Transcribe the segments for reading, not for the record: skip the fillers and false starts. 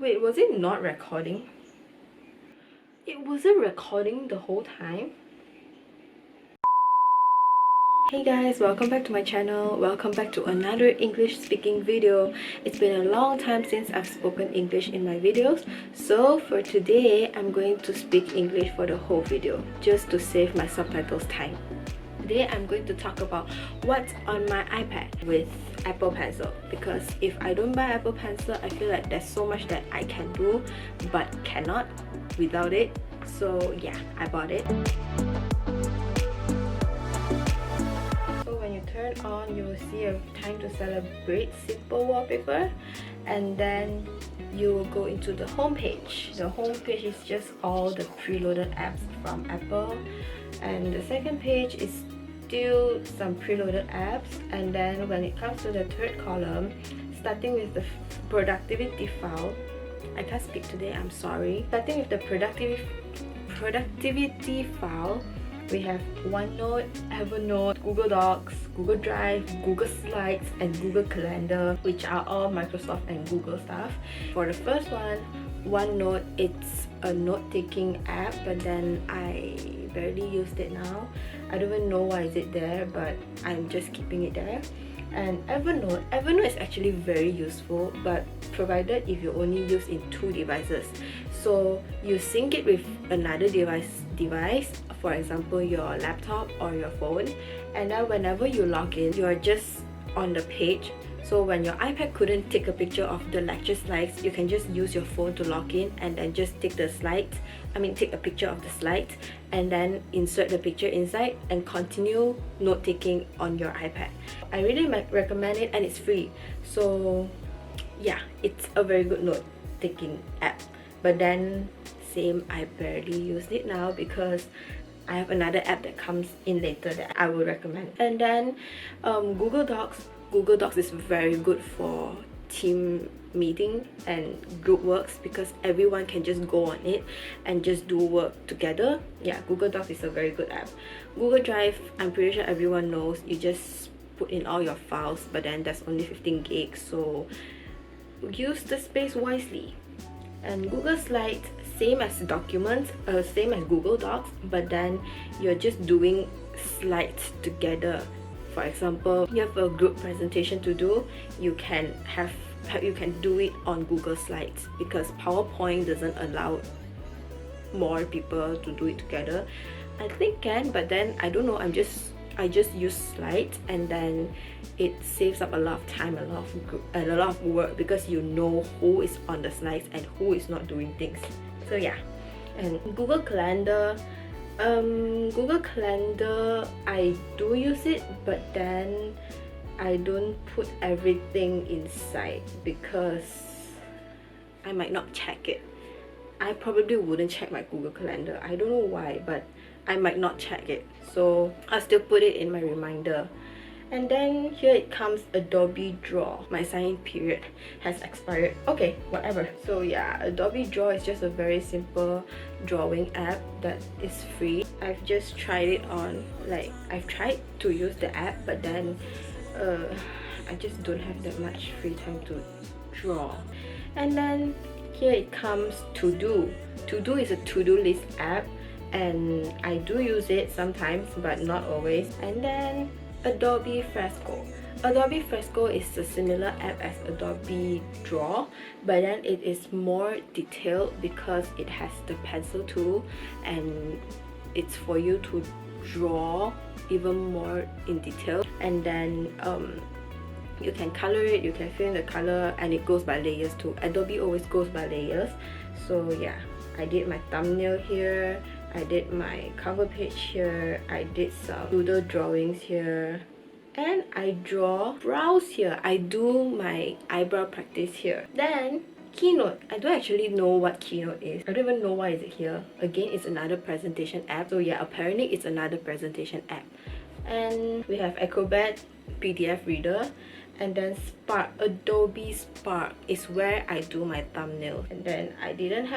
Wait, was it not recording? It wasn't recording the whole time? Hey guys, welcome back to my channel. Welcome back to another English speaking video. It's been a long time since I've spoken English in my videos, so for today I'm going to speak English for the whole video just to save my subtitles time. Today I'm going to talk about what's on my iPad with Apple Pencil, because if I don't buy Apple Pencil, I feel like there's so much that I can do but cannot without it. So yeah, I bought it. Turn on, you will see a time to celebrate simple wallpaper, and then you will go into the home page. The home page is just all the preloaded apps from Apple, and the second page is still some preloaded apps. And then when it comes to the third column, starting with the productivity file, I can't speak today, I'm sorry. Starting with the productivity file, we have OneNote, Evernote, Google Docs, Google Drive, Google Slides, and Google Calendar, which are all Microsoft and Google stuff. For the first one, OneNote, it's a note-taking app, but then I barely used it now. I don't even know why is it there, but I'm just keeping it there. And Evernote is actually very useful, but provided if you only use in 2 devices. So you sync it with another device, for example your laptop or your phone, and then whenever you log in, you are just on the page. So when your iPad couldn't take a picture of the lecture slides, you can just use your phone to log in and then just take a picture of the slides and then insert the picture inside and continue note-taking on your iPad. I really recommend it, and it's free. So yeah, it's a very good note-taking app. But then same, I barely use it now because I have another app that comes in later that I would recommend. And then Google Docs is very good for team meeting and group works because everyone can just go on it and just do work together. Yeah, Google Docs is a very good app. Google Drive, I'm pretty sure everyone knows, you just put in all your files, but then there's only 15 gigs, so use the space wisely. And Google Slides, same as documents, same as Google Docs, but then you're just doing slides together. For example, you have a group presentation to do, you can do it on Google Slides because PowerPoint doesn't allow more people to do it together. I think can, but then I don't know, I just use slides, and then it saves up a lot of time, a lot of work, because you know who is on the slides and who is not doing things. So yeah. And Google Calendar, I do use it, but then I don't put everything inside because I might not check it. I probably wouldn't check my Google Calendar. I don't know why, but I might not check it, so I'll still put it in my reminder. And then here it comes Adobe Draw. My sign-in period has expired. Okay, whatever. So yeah, Adobe Draw is just a very simple drawing app that is free. I've just tried it on, I've tried to use the app, but then I just don't have that much free time to draw. And then here it comes To Do. To Do is a to-do list app, and I do use it sometimes but not always. And then Adobe Fresco. Adobe Fresco is a similar app as Adobe Draw, but then it is more detailed because it has the pencil tool, and it's for you to draw even more in detail. And then you can color it, you can fill in the color, and it goes by layers too. Adobe always goes by layers. So yeah, I did my thumbnail here, I did my cover page here, I did some doodle drawings here, and I draw brows here. I do my eyebrow practice here. Then Keynote. I don't actually know what Keynote is. I don't even know why is it here. Again, it's another presentation app. So yeah, apparently it's another presentation app. And we have Acrobat PDF Reader. And then Spark, Adobe Spark is where I do my thumbnail. And then I didn't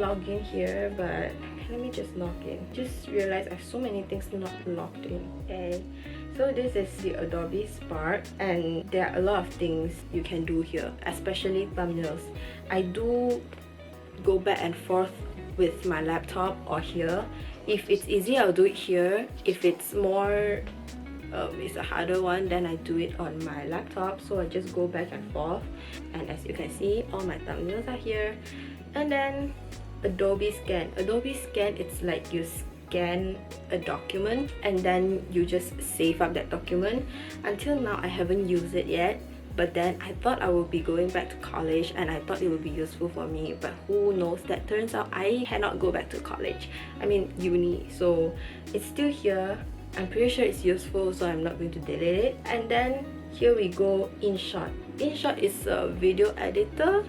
log in here, but let me just log in. Just realized I have so many things not logged in. And So this is the Adobe Spark, and there are a lot of things you can do here, especially thumbnails. I do go back and forth with my laptop or here. If it's easy, I'll do it here. If it's more it's a harder one, then I do it on my laptop. So I just go back and forth, and as you can see, all my thumbnails are here. And then Adobe Scan. Adobe Scan, it's like you scan a document and then you just save up that document. Until now, I haven't used it yet, but then I thought I would be going back to college and I thought it would be useful for me, but who knows, that turns out I cannot go back to college. I mean uni, so it's still here. I'm pretty sure it's useful, so I'm not going to delete it. And then here we go, InShot. InShot is a video editor,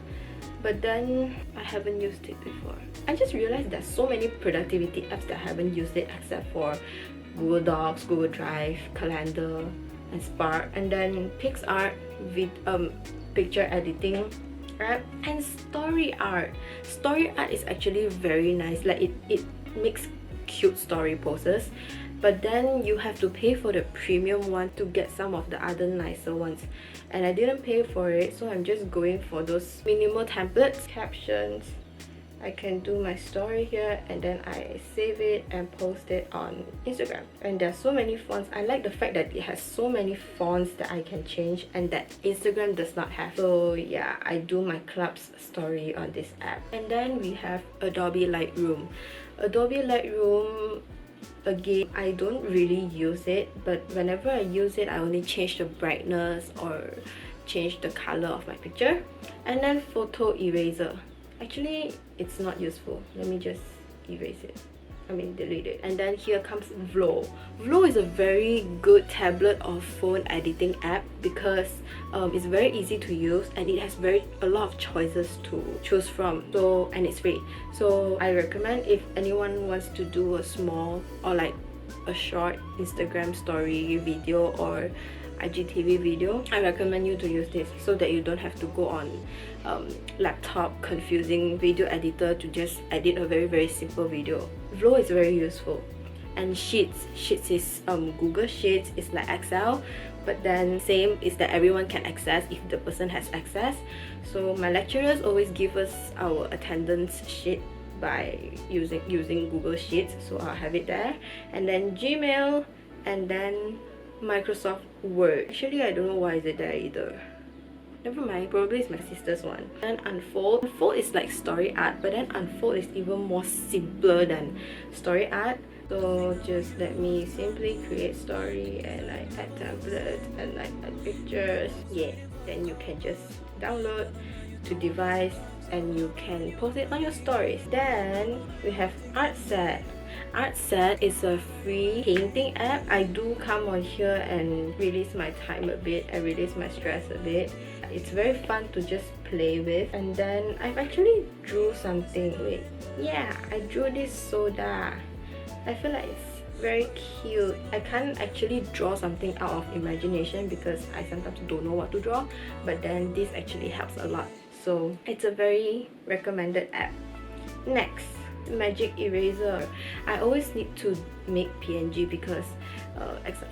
but then I haven't used it before. I just realized there's so many productivity apps that I haven't used it except for Google Docs, Google Drive, Calendar, and Spark. And then PixArt, picture editing app, and Story Art. Story Art is actually very nice. Like it makes cute story poses, but then you have to pay for the premium one to get some of the other nicer ones, and I didn't pay for it, so I'm just going for those minimal templates. Captions, I can do my story here and then I save it and post it on Instagram. And there's so many fonts. I like the fact that it has so many fonts that I can change and that Instagram does not have. So yeah, I do my club's story on this app. And then we have Adobe Lightroom. Adobe Lightroom, again, I don't really use it, but whenever I use it, I only change the brightness or change the color of my picture. And then Photo Eraser. Actually, it's not useful. Let me just erase it. Delete it. And then here comes Vlo. Vlo is a very good tablet or phone editing app because it's very easy to use and it has a lot of choices to choose from. So, and it's free. So I recommend if anyone wants to do a small or like a short Instagram story video or IGTV video, I recommend you to use this so that you don't have to go on laptop confusing video editor to just edit a very simple video. Vlo is very useful. And Sheets is Google Sheets. It's like Excel, but then same is that everyone can access if the person has access. So my lecturers always give us our attendance sheet by using Google Sheets, so I'll have it there. And then Gmail, and then Microsoft Word. Actually, I don't know why is it there either. Never mind, probably it's my sister's one. And Unfold. Unfold is like Story Art, but then Unfold is even more simpler than Story Art. So just let me simply create story and I add templates and I add pictures. Yeah, then you can just download to device and you can post it on your stories. Then we have Artset. Artset is a free painting app. I do come on here and release my time a bit and release my stress a bit. It's very fun to just play with. And then I've actually drew something. Wait, yeah, I drew this soda. I feel like it's very cute. I can't actually draw something out of imagination because I sometimes don't know what to draw, but then this actually helps a lot. So it's a very recommended app. Next, Magic Eraser. I always need to make PNG because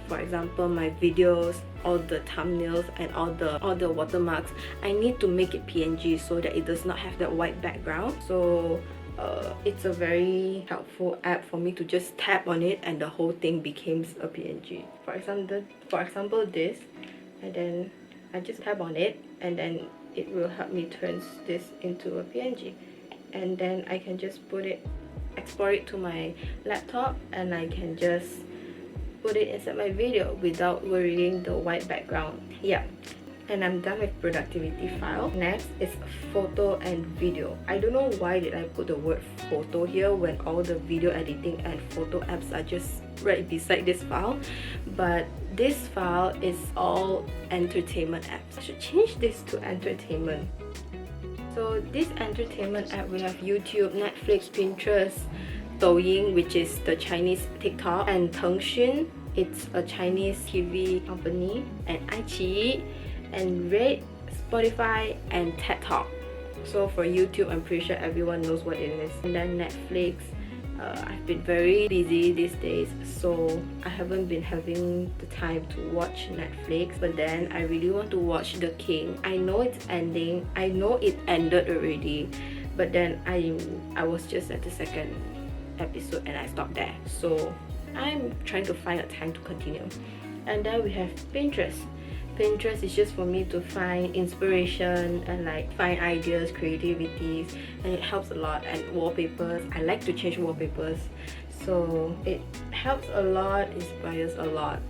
for example my videos, all the thumbnails and all the watermarks, I need to make it PNG so that it does not have that white background. So it's a very helpful app for me to just tap on it and the whole thing becomes a PNG. For example this, and then I just tap on it and then it will help me turn this into a PNG. And then I can just export it to my laptop and I can just put it inside my video without worrying the white background. Yeah, and I'm done with productivity file. Next is photo and video. I don't know why did I put the word photo here when all the video editing and photo apps are just right beside this file, but this file is all entertainment apps. I should change this to entertainment. So this entertainment app, we have YouTube, Netflix, Pinterest, Douyin, which is the Chinese TikTok, and Tengxun, it's a Chinese TV company, and iQIYI, and Red, Spotify, and TED Talk. So for YouTube, I'm pretty sure everyone knows what it is. And then Netflix, I've been very busy these days, so I haven't been having the time to watch Netflix. But then I really want to watch The King. I know it's ending. I know it ended already, but then I was just at the second episode and I stopped there. So I'm trying to find a time to continue. And then we have Pinterest. Pinterest is just for me to find inspiration and like find ideas, creativities, and it helps a lot. And wallpapers, I like to change wallpapers, so it helps a lot, inspires a lot.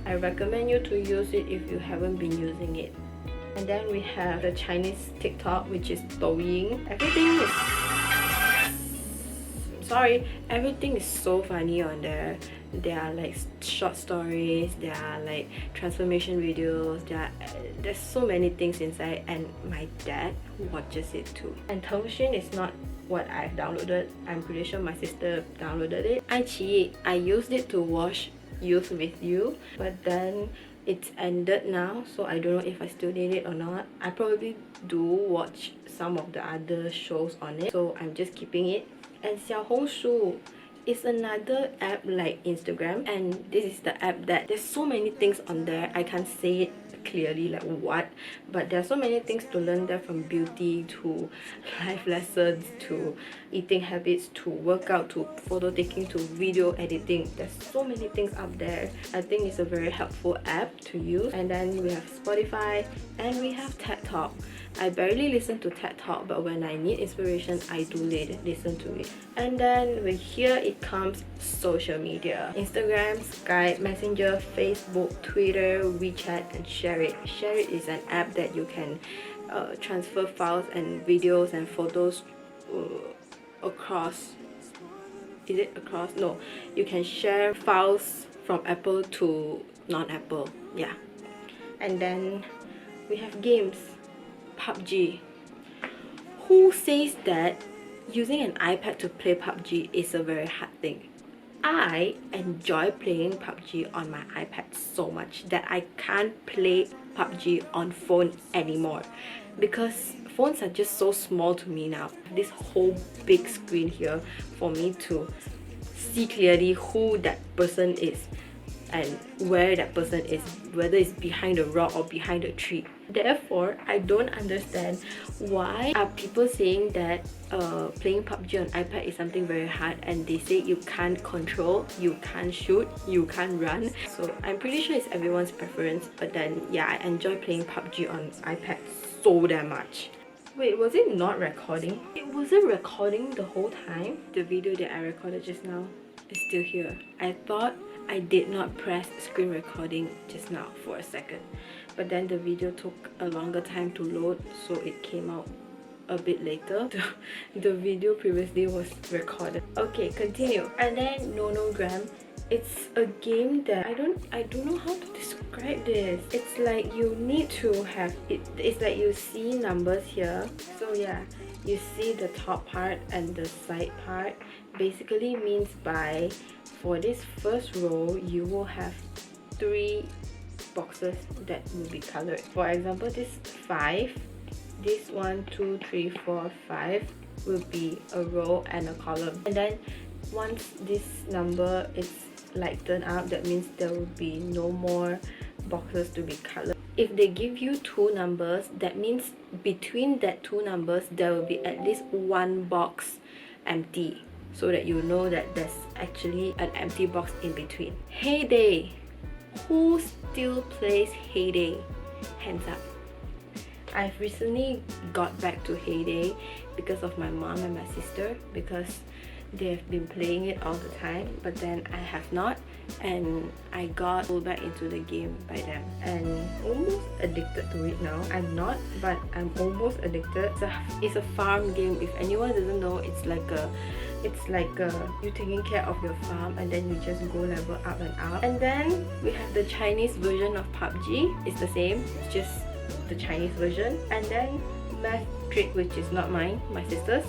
I recommend you to use it if you haven't been using it. And then we have the Chinese TikTok, which is Douyin. Everything is so funny on there. There are like short stories, there are like transformation videos, there's so many things inside, and my dad watches it too. And Tengshin is not what I've downloaded. I'm pretty sure my sister downloaded it. iQIYI, I used it to watch Youth With You, but then it's ended now, so I don't know if I still need it or not. I probably do watch some of the other shows on it, so I'm just keeping it. And Xiaohongshu is another app like Instagram, and this is the app that there's so many things on there. I can't say it clearly like what, but there are so many things to learn there, from beauty to life lessons to eating habits to workout to photo taking to video editing. There's so many things up there. I think it's a very helpful app to use. And then we have Spotify and we have TED Talk. I barely listen to TED Talk, but when I need inspiration, I do listen to it. And then with here it comes social media: Instagram, Skype, Messenger, Facebook, Twitter, WeChat, and Share It. Share It is an app that you can transfer files and videos and photos across. Is it across? No, you can share files from Apple to non-Apple. Yeah. And then we have games. PUBG. Who says that using an iPad to play PUBG is a very hard thing? I enjoy playing PUBG on my iPad so much that I can't play PUBG on phone anymore, because phones are just so small to me now. This whole big screen here for me to see clearly who that person is and where that person is, whether it's behind a rock or behind a tree. Therefore, I don't understand why are people saying that playing PUBG on iPad is something very hard, and they say you can't control, you can't shoot, you can't run. So I'm pretty sure it's everyone's preference, but then yeah, I enjoy playing PUBG on iPad so damn much. Wait, was it not recording? It wasn't recording the whole time. The video that I recorded just now is still here. I thought I did not press screen recording just now for a second, but then the video took a longer time to load, so it came out a bit later. The video previously was recorded. Okay, continue. And then Nonogram. It's a game that I don't know how to describe this. It's like you need to have it. It's like you see numbers here. So yeah, you see the top part and the side part. Basically means by for this first row you will have 3 boxes that will be colored. For example, this 5, this 1, 2, 3, 4, 5 will be a row and a column. And then once this number is lightened up, that means there will be no more boxes to be colored. If they give you 2 numbers, that means between that 2 numbers there will be at least 1 box empty, so that you know that there's actually an empty box in between. Heyday. Who still plays Heyday? Hands up. I've recently got back to Heyday because of my mom and my sister, because they've been playing it all the time, but then I have not, and I got pulled back into the game by them and almost addicted to it now. I'm not, but I'm almost addicted. It's a farm game. If anyone doesn't know, it's like you taking care of your farm, and then you just go level up and up. And then we have the Chinese version of PUBG. It's the same, it's just the Chinese version. And then Math Trick, which is not mine, my sister's.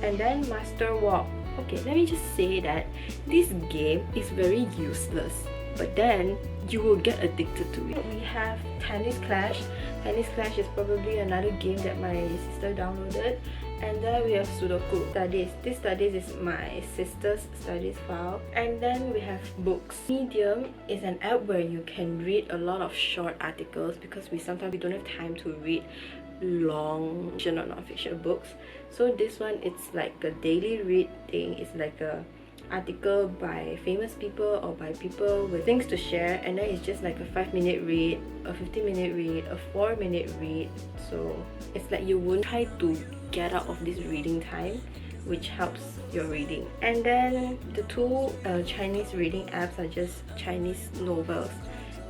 And then Master Walk. Okay, let me just say that this game is very useless, but then you will get addicted to it. We have Tennis Clash. Tennis Clash is probably another game that my sister downloaded, And then we have Sudoku Studies. This Studies is my sister's studies file. And then we have books. Medium is an app where you can read a lot of short articles because sometimes we don't have time to read long fiction or non-fiction books. So this one, it's like a daily read thing. It's like a article by famous people or by people with things to share, and then it's just like a 5-minute read, a 15-minute read, a 4-minute read. So it's like you won't try to get out of this reading time, which helps your reading. And then the two Chinese reading apps are just Chinese novels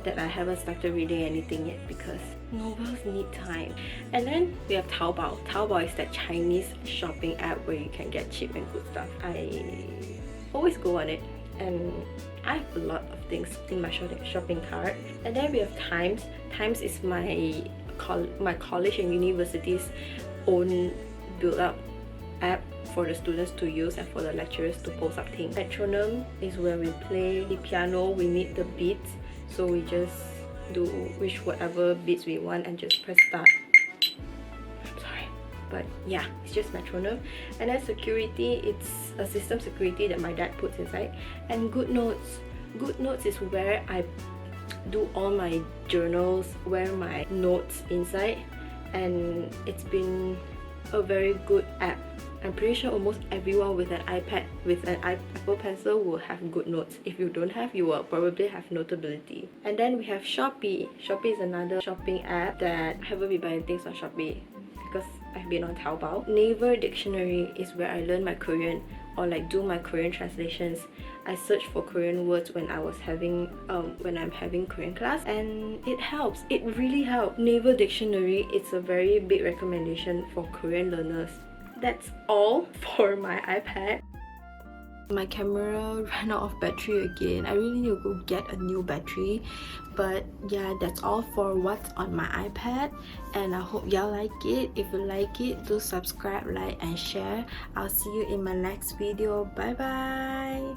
that I haven't started reading anything yet because novels need time. And then we have Taobao. Taobao is that Chinese shopping app where you can get cheap and good stuff. I always go on it and I have a lot of things in my shopping cart. And then we have Times. Times is my college and university's own build-up app for the students to use and for the lecturers to post up things. Metronome is where we play the piano. We need the beats, so we just do whatever beats we want and just press start. But yeah, it's just metronome. And then security, it's a system security that my dad puts inside. And GoodNotes. GoodNotes is where I do all my journals, where my notes inside, and it's been a very good app. I'm pretty sure almost everyone with an iPad with an Apple Pencil will have GoodNotes. If you don't have, you will probably have Notability. And then we have Shopee. Shopee is another shopping app that I haven't been buying things on Shopee because I've been on Taobao. Naver Dictionary is where I learn my Korean or like do my Korean translations. I search for Korean words when I was having when I'm having Korean class, and it helps. It really helps. Naver Dictionary, it's a very big recommendation for Korean learners. That's all for my iPad. My camera ran out of battery again. I really need to go get a new battery. But yeah, that's all for what's on my iPad, and I hope y'all like it. If you like it, do subscribe, like and share. I'll see you in my next video. Bye bye.